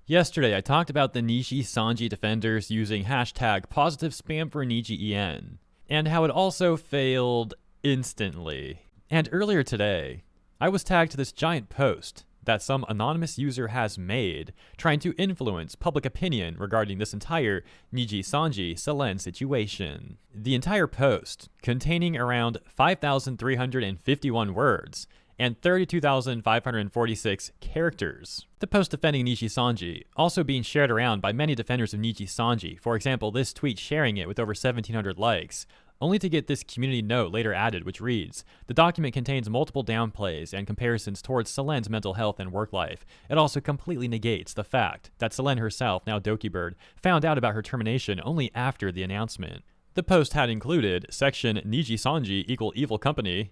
Yesterday, I talked about the Nijisanji defenders using hashtag positive spam for NijiEN, and how it also failed instantly. And earlier today, I was tagged to this giant post that some anonymous user has made trying to influence public opinion regarding this entire Nijisanji Selen situation. The entire post, containing around 5,351 words, and 32,546 characters. The post defending Nijisanji also being shared around by many defenders of Nijisanji, for example this tweet sharing it with over 1,700 likes, only to get this community note later added which reads, "The document contains multiple downplays and comparisons towards Selen's mental health and work life. It also completely negates the fact that Selen herself, now Dokibird, found out about her termination only after the announcement." The post had included section Nijisanji equal evil company,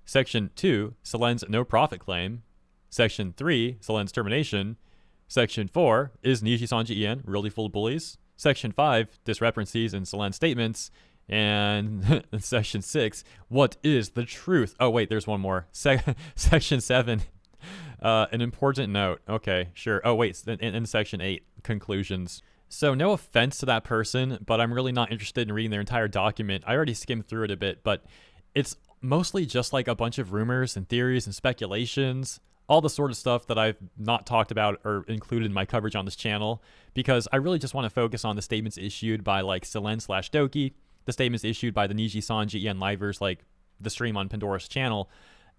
Section 2, Selen's no profit claim. Section 3, Selen's termination. Section 4, is Nijisanji EN really full of bullies? Section 5, discrepancies in Selen's statements. And Section 6, what is the truth? Oh wait, there's one more. Section 7, an important note. Okay, sure. Oh wait, in Section 8, conclusions. So no offense to that person, but I'm really not interested in reading their entire document. I already skimmed through it a bit, but it's mostly just like a bunch of rumors and theories and speculations, all the sort of stuff that I've not talked about or included in my coverage on this channel, because I really just want to focus on the statements issued by like Selen/Doki, the statements issued by the Nijisanji EN livers like the stream on Pandora's channel,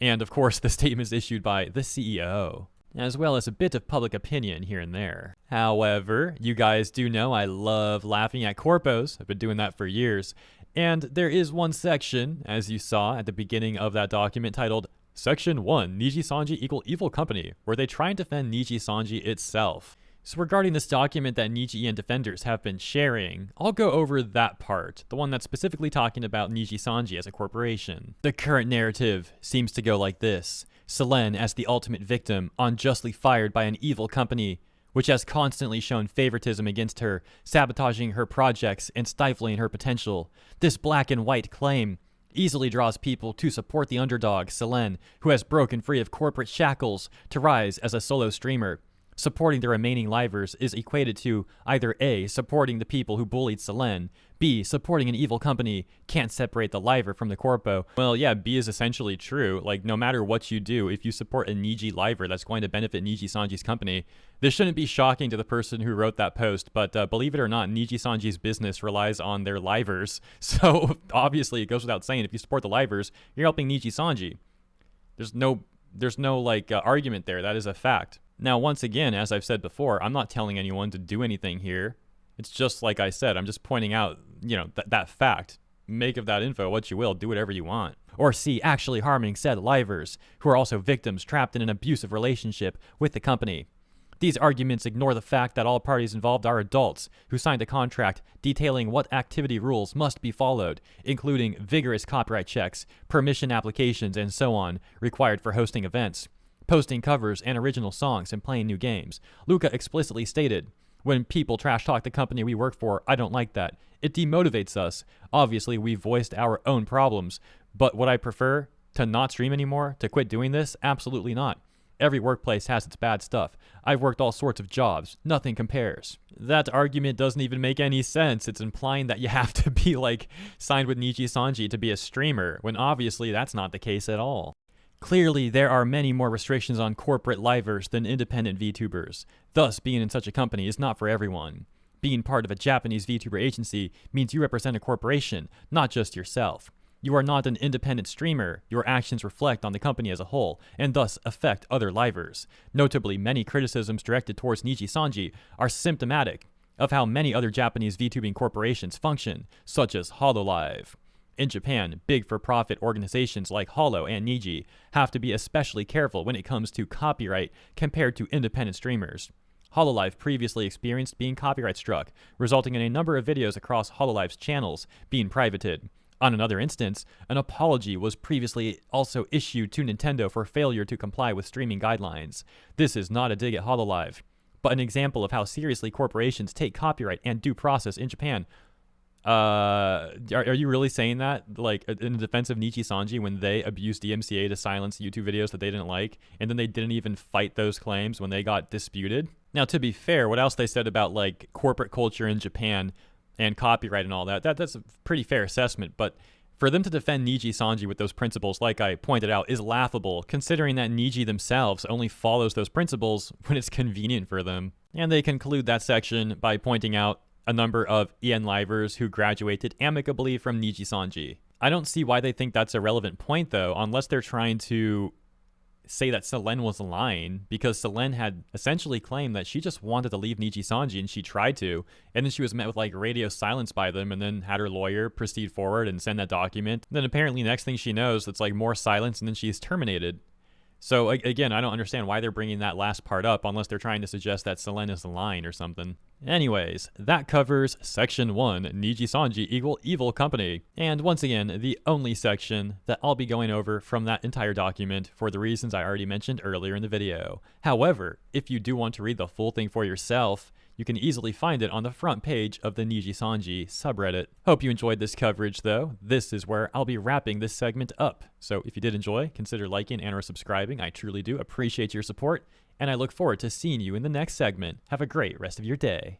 and of course the statements issued by the CEO, as well as a bit of public opinion here and there. However, you guys do know I love laughing at corpos. I've been doing that for years. And there is one section, as you saw at the beginning of that document, titled Section 1, Nijisanji equal evil company, where they try and defend Nijisanji itself. So regarding this document that NijiEN defenders have been sharing, I'll go over that part, the one that's specifically talking about Nijisanji as a corporation. The current narrative seems to go like this: Selen as the ultimate victim, unjustly fired by an evil company, which has constantly shown favoritism against her, sabotaging her projects and stifling her potential. This black and white claim easily draws people to support the underdog, Selen, who has broken free of corporate shackles to rise as a solo streamer. Supporting the remaining livers is equated to either A, supporting the people who bullied Selen, B, supporting an evil company. Can't separate the liver from the corpo. Well, yeah, B is essentially true. Like, no matter what you do, if you support a Niji liver that's going to benefit Nijisanji's company, this shouldn't be shocking to the person who wrote that post, but believe it or not, Nijisanji's business relies on their livers. So, obviously, it goes without saying, if you support the livers, you're helping Nijisanji. There's no argument there. That is a fact. Now, once again, as I've said before, I'm not telling anyone to do anything here. It's just like I said, I'm just pointing out, that fact. Make of that info what you will, do whatever you want. Or C, actually harming said livers, who are also victims trapped in an abusive relationship with the company. These arguments ignore the fact that all parties involved are adults who signed a contract detailing what activity rules must be followed, including vigorous copyright checks, permission applications, and so on, required for hosting events, posting covers and original songs, and playing new games. Luca explicitly stated, "When people trash talk the company we work for, I don't like that. It demotivates us. Obviously, we voiced our own problems, but would I prefer to not stream anymore, to quit doing this? Absolutely not. Every workplace has its bad stuff. I've worked all sorts of jobs. Nothing compares." That argument doesn't even make any sense. It's implying that you have to be signed with Nijisanji to be a streamer, when obviously that's not the case at all. Clearly, there are many more restrictions on corporate livers than independent VTubers. Thus, being in such a company is not for everyone. Being part of a Japanese VTuber agency means you represent a corporation, not just yourself. You are not an independent streamer. Your actions reflect on the company as a whole, and thus affect other livers. Notably, many criticisms directed towards Nijisanji are symptomatic of how many other Japanese VTubing corporations function, such as Hololive. In Japan, big for-profit organizations like Holo and Niji have to be especially careful when it comes to copyright compared to independent streamers. Hololive previously experienced being copyright struck, resulting in a number of videos across Hololive's channels being privated. On another instance, an apology was previously also issued to Nintendo for failure to comply with streaming guidelines. This is not a dig at Hololive, but an example of how seriously corporations take copyright and due process in Japan. Are you really saying that, like, in defense of Nijisanji, when they abused DMCA to silence YouTube videos that they didn't like, and then they didn't even fight those claims when they got disputed? Now, to be fair, what else they said about, like, corporate culture in Japan and copyright and all that's a pretty fair assessment, but for them to defend Nijisanji with those principles, like I pointed out, is laughable, considering that Niji themselves only follows those principles when it's convenient for them. And they conclude that section by pointing out a number of EN Livers who graduated amicably from Nijisanji. I don't see why they think that's a relevant point, though, unless they're trying to say that Selene was lying, because Selene had essentially claimed that she just wanted to leave Nijisanji, and she tried to, and then she was met with, like, radio silence by them, and then had her lawyer proceed forward and send that document. And then apparently next thing she knows, it's like more silence, and then she's terminated. So again, I don't understand why they're bringing that last part up unless they're trying to suggest that Selene is lying or something. Anyways, that covers Section 1, Nijisanji equal evil company. And once again, the only section that I'll be going over from that entire document for the reasons I already mentioned earlier in the video. However, if you do want to read the full thing for yourself, you can easily find it on the front page of the Nijisanji subreddit. Hope you enjoyed this coverage, though. This is where I'll be wrapping this segment up. So if you did enjoy, consider liking and or subscribing. I truly do appreciate your support, and I look forward to seeing you in the next segment. Have a great rest of your day.